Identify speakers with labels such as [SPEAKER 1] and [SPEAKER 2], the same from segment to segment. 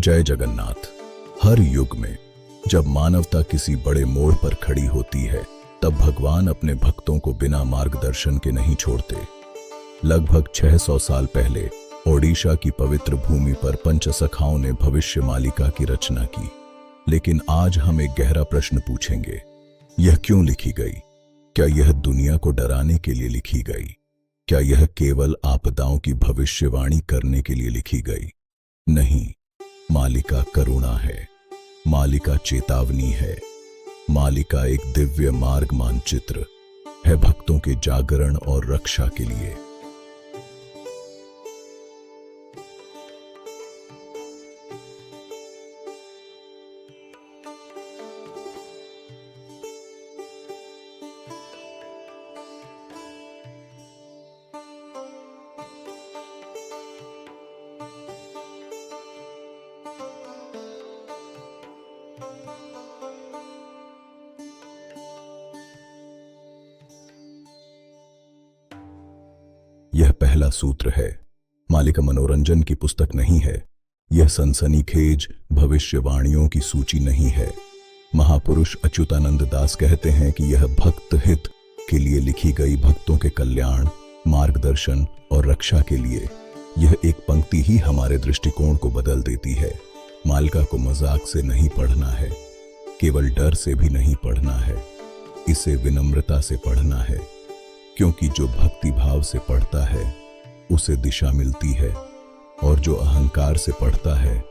[SPEAKER 1] जय जगन्नाथ। हर युग में जब मानवता किसी बड़े मोड़ पर खड़ी होती है, तब भगवान अपने भक्तों को बिना मार्गदर्शन के नहीं छोड़ते। लगभग 600 साल पहले ओडिशा की पवित्र भूमि पर पंचसखाओं ने भविष्य मालिका की रचना की। लेकिन आज हम एक गहरा प्रश्न पूछेंगे, यह क्यों लिखी गई? क्या यह दुनिया को डराने के लिए लिखी गई? क्या यह केवल आपदाओं की भविष्यवाणी करने के लिए लिखी गई? नहीं, मालिका करुणा है, मालिका चेतावनी है, मालिका एक दिव्य मार्ग मानचित्र है भक्तों के जागरण और रक्षा के लिए। यह पहला सूत्र है। मालिका मनोरंजन की पुस्तक नहीं है। यह सनसनीखेज भविष्यवाणियों की सूची नहीं है। महापुरुष अच्युतानंद दास कहते हैं कि यह भक्त हित के लिए लिखी गई, भक्तों के कल्याण, मार्गदर्शन और रक्षा के लिए। यह एक पंक्ति ही हमारे दृष्टिकोण को बदल देती है। मालिका को मजाक से नहीं पढ़ना है, केवल डर से भी नहीं पढ़ना है, इसे विनम्रता से पढ़ना है। क्योंकि जो भक्ति भाव से पढ़ता है उसे दिशा मिलती है, और जो अहंकार से पढ़ता है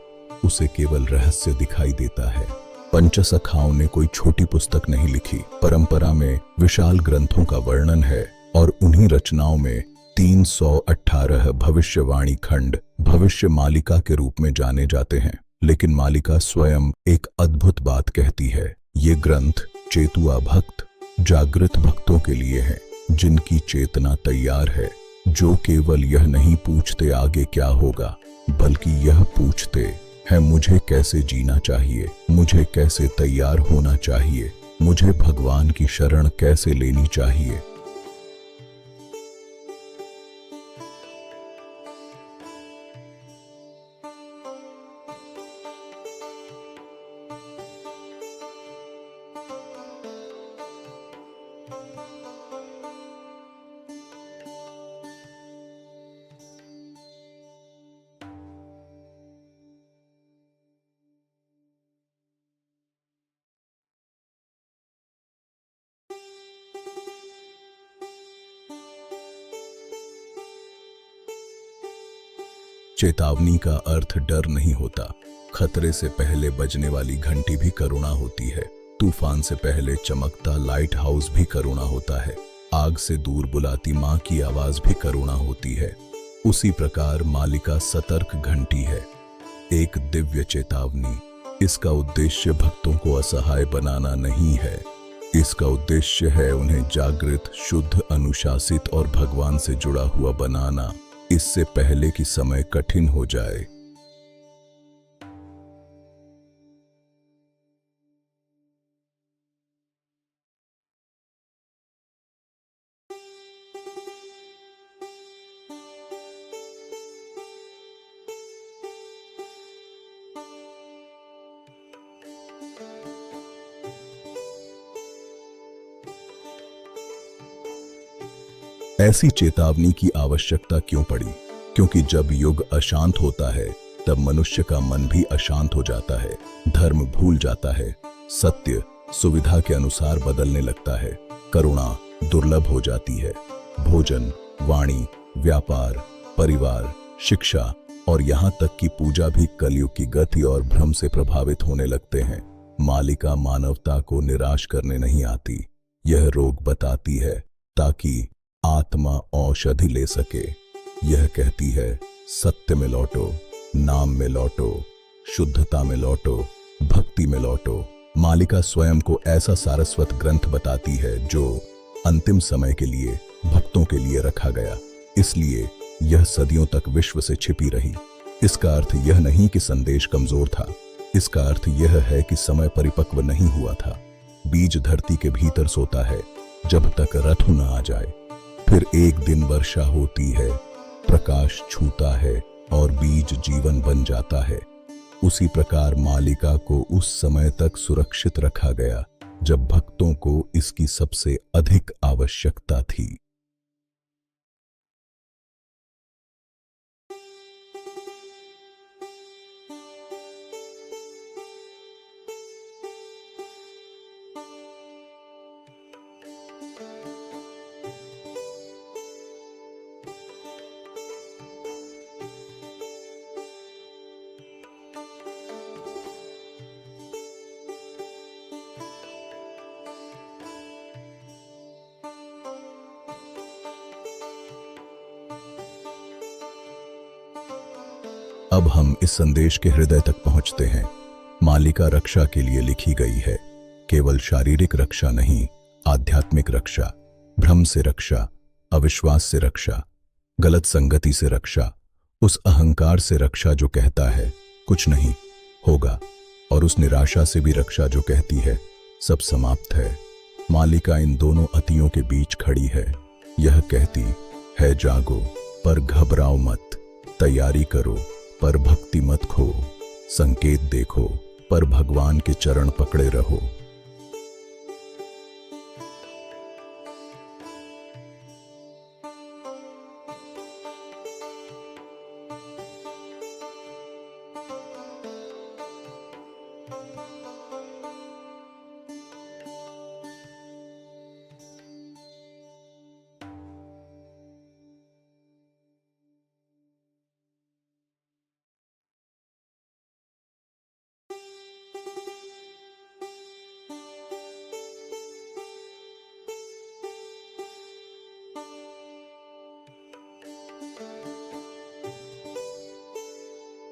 [SPEAKER 1] उसे केवल रहस्य दिखाई देता है। पंचसखाओं ने कोई छोटी पुस्तक नहीं लिखी। परंपरा में विशाल ग्रंथों का वर्णन है, और उन्हीं रचनाओं में 318 भविष्यवाणी खंड भविष्य मालिका के रूप में जाने जाते हैं। लेकिन मालिका स्वयं एक अद्भुत बात कहती है। ये ग्रंथ चेतुआ भक्त, जागृत भक्तों के लिए है, जिनकी चेतना तैयार है, जो केवल यह नहीं पूछते आगे क्या होगा, बल्कि यह पूछते हैं मुझे कैसे जीना चाहिए, मुझे कैसे तैयार होना चाहिए, मुझे भगवान की शरण कैसे लेनी चाहिए। चेतावनी का अर्थ डर नहीं होता। खतरे से पहले बजने वाली घंटी भी करुणा होती है। तूफान से पहले चमकता लाइट हाउस भी करुणा होता है। आग से दूर बुलाती माँ की आवाज भी करुणा होती है। उसी प्रकार मालिका सतर्क घंटी है, एक दिव्य चेतावनी। इसका उद्देश्य भक्तों को असहाय बनाना नहीं है। इसका उद्देश्य है उन्हें जागृत, शुद्ध, अनुशासित और भगवान से जुड़ा हुआ बनाना, इससे पहले कि समय कठिन हो जाए। ऐसी चेतावनी की आवश्यकता क्यों पड़ी? क्योंकि जब युग अशांत होता है, तब मनुष्य का मन भी अशांत हो जाता है। धर्म भूल जाता है, सत्य सुविधा के अनुसार बदलने लगता है, करुणा दुर्लभ हो जाती है। भोजन, वाणी, व्यापार, परिवार, शिक्षा और यहाँ तक कि पूजा भी कलयुग की गति और भ्रम से प्रभावित होने लगते हैं। मालिका मानवता को निराश करने नहीं आती। यह रोग बताती है ताकि आत्मा औषधि ले सके। यह कहती है, सत्य में लौटो, नाम में लौटो, शुद्धता में लौटो, भक्ति में लौटो। मालिका स्वयं को ऐसा सारस्वत ग्रंथ बताती है जो अंतिम समय के लिए भक्तों के लिए रखा गया। इसलिए यह सदियों तक विश्व से छिपी रही। इसका अर्थ यह नहीं कि संदेश कमजोर था। इसका अर्थ यह है कि समय परिपक्व नहीं हुआ था। बीज धरती के भीतर सोता है जब तक रथ न आ जाए। फिर एक दिन वर्षा होती है, प्रकाश छूता है और बीज जीवन बन जाता है। उसी प्रकार मालिका को उस समय तक सुरक्षित रखा गया जब भक्तों को इसकी सबसे अधिक आवश्यकता थी। अब हम इस संदेश के हृदय तक पहुंचते हैं। मालिका रक्षा के लिए लिखी गई है, केवल शारीरिक रक्षा नहीं, आध्यात्मिक रक्षा, भ्रम से रक्षा, अविश्वास से रक्षा, गलत संगति से रक्षा, उस अहंकार से रक्षा जो कहता है कुछ नहीं होगा, और उस निराशा से भी रक्षा जो कहती है सब समाप्त है। मालिका इन दोनों अतियों के बीच खड़ी है। यह कहती है, जागो पर घबराओ मत, तैयारी करो पर भक्ति मत खो, संकेत देखो पर भगवान के चरण पकड़े रहो।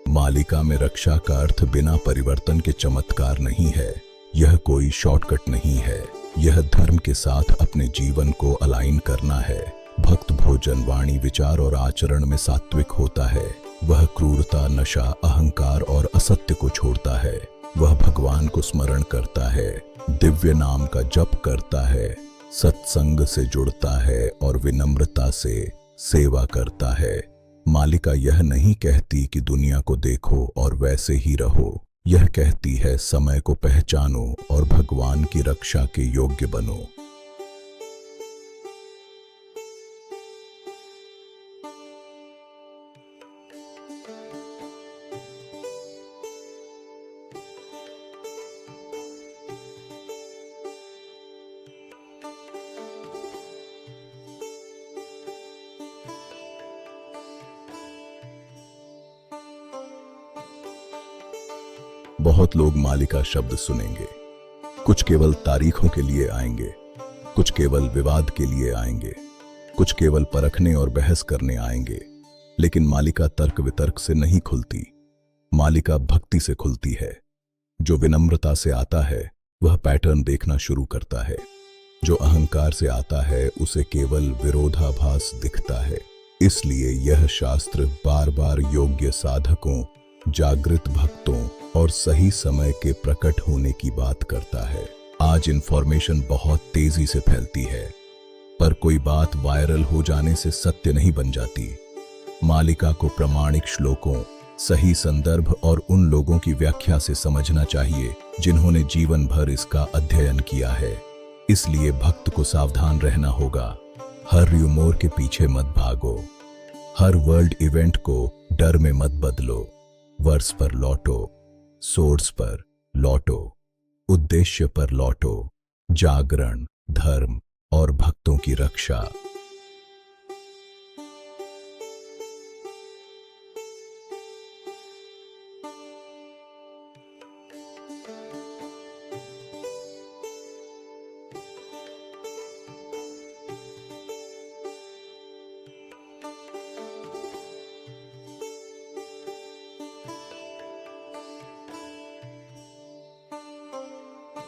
[SPEAKER 1] मालिका में रक्षा का अर्थ बिना परिवर्तन के चमत्कार नहीं है। यह कोई शॉर्टकट नहीं है। यह धर्म के साथ अपने जीवन को अलाइन करना है। भक्त भोजन, वाणी, विचार और आचरण में सात्विक होता है। वह क्रूरता, नशा, अहंकार और असत्य को छोड़ता है। वह भगवान को स्मरण करता है, दिव्य नाम का जप करता है, सत्संग से जुड़ता है और विनम्रता से सेवा करता है। मालिका यह नहीं कहती कि दुनिया को देखो और वैसे ही रहो। यह कहती है, समय को पहचानो और भगवान की रक्षा के योग्य बनो। बहुत लोग मालिका शब्द सुनेंगे, कुछ केवल तारीखों के लिए आएंगे, कुछ केवल विवाद के लिए आएंगे, कुछ केवल परखने और बहस करने आएंगे। लेकिन मालिका तर्क वितर्क से नहीं खुलती। मालिका भक्ति से खुलती है। जो विनम्रता से आता है वह पैटर्न देखना शुरू करता है। जो अहंकार से आता है उसे केवल विरोधाभास दिखता है। इसलिए यह शास्त्र बार बार योग्य साधकों, जागृत भक्तों और सही समय के प्रकट होने की बात करता है। आज इंफॉर्मेशन बहुत तेजी से फैलती है, पर कोई बात वायरल हो जाने से सत्य नहीं बन जाती। मालिका को प्रामाणिक श्लोकों, सही संदर्भ और उन लोगों की व्याख्या से समझना चाहिए जिन्होंने जीवन भर इसका अध्ययन किया है। इसलिए भक्त को सावधान रहना होगा। हर र्यूमोर के पीछे मत भागो। हर वर्ल्ड इवेंट को डर में मत बदलो। वर्स पर लौटो, सोर्स पर लौटो, उद्देश्य पर लौटो। जागरण, धर्म और भक्तों की रक्षा।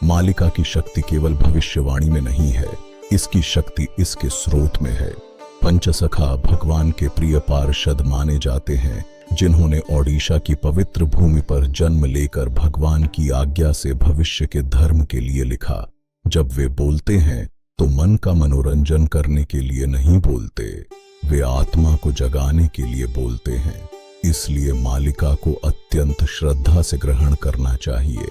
[SPEAKER 1] मालिका की शक्ति केवल भविष्यवाणी में नहीं है, इसकी शक्ति इसके स्रोत में है। पंचसखा भगवान के प्रिय पार्षद माने जाते हैं, जिन्होंने ओडिशा की पवित्र भूमि पर जन्म लेकर भगवान की आज्ञा से भविष्य के धर्म के लिए लिखा। जब वे बोलते हैं तो मन का मनोरंजन करने के लिए नहीं बोलते, वे आत्मा को जगाने के लिए बोलते हैं। इसलिए मालिका को अत्यंत श्रद्धा से ग्रहण करना चाहिए।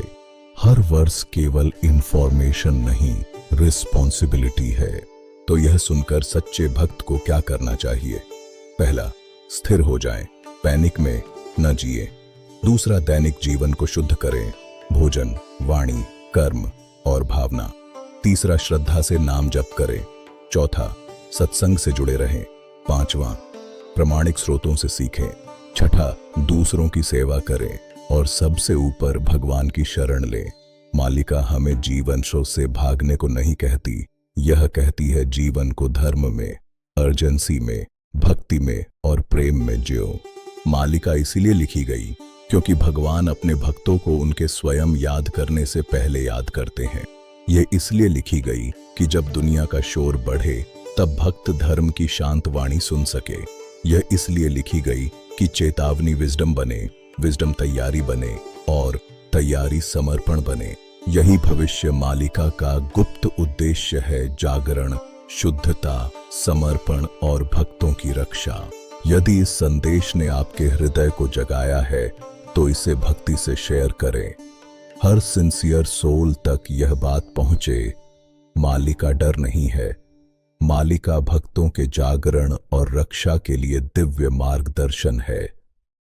[SPEAKER 1] हर वर्ष केवल इंफॉर्मेशन नहीं, रिस्पॉन्सिबिलिटी है। तो यह सुनकर सच्चे भक्त को क्या करना चाहिए? पहला, स्थिर हो जाएं, पैनिक में न जिए। दूसरा, दैनिक जीवन को शुद्ध करें, भोजन, वाणी, कर्म और भावना। तीसरा, श्रद्धा से नाम जप करें। चौथा, सत्संग से जुड़े रहें। पांचवा, प्रामाणिक स्रोतों से सीखें। छठा, दूसरों की सेवा करें। और सबसे ऊपर भगवान की शरण लें। मालिका हमें जीवन शोध से भागने को नहीं कहती, यह कहती है जीवन को धर्म में, अर्जेंसी में, भक्ति में और प्रेम में जियो। मालिका इसीलिए लिखी गई क्योंकि भगवान अपने भक्तों को उनके स्वयं याद करने से पहले याद करते हैं। ये इसलिए लिखी गई कि जब दुनिया का शोर बढ़े तब भक्त धर्म की शांत वाणी सुन सके। यह इसलिए लिखी गई कि चेतावनी विजडम बने, विजडम तैयारी बने और तैयारी समर्पण बने। यही भविष्य मालिका का गुप्त उद्देश्य है, जागरण, शुद्धता, समर्पण और भक्तों की रक्षा। यदि इस संदेश ने आपके हृदय को जगाया है तो इसे भक्ति से शेयर करें। हर सिंसियर सोल तक यह बात पहुंचे, मालिका डर नहीं है, मालिका भक्तों के जागरण और रक्षा के लिए दिव्य मार्गदर्शन है।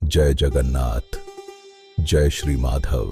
[SPEAKER 1] जय जगन्नाथ, जय श्री माधव।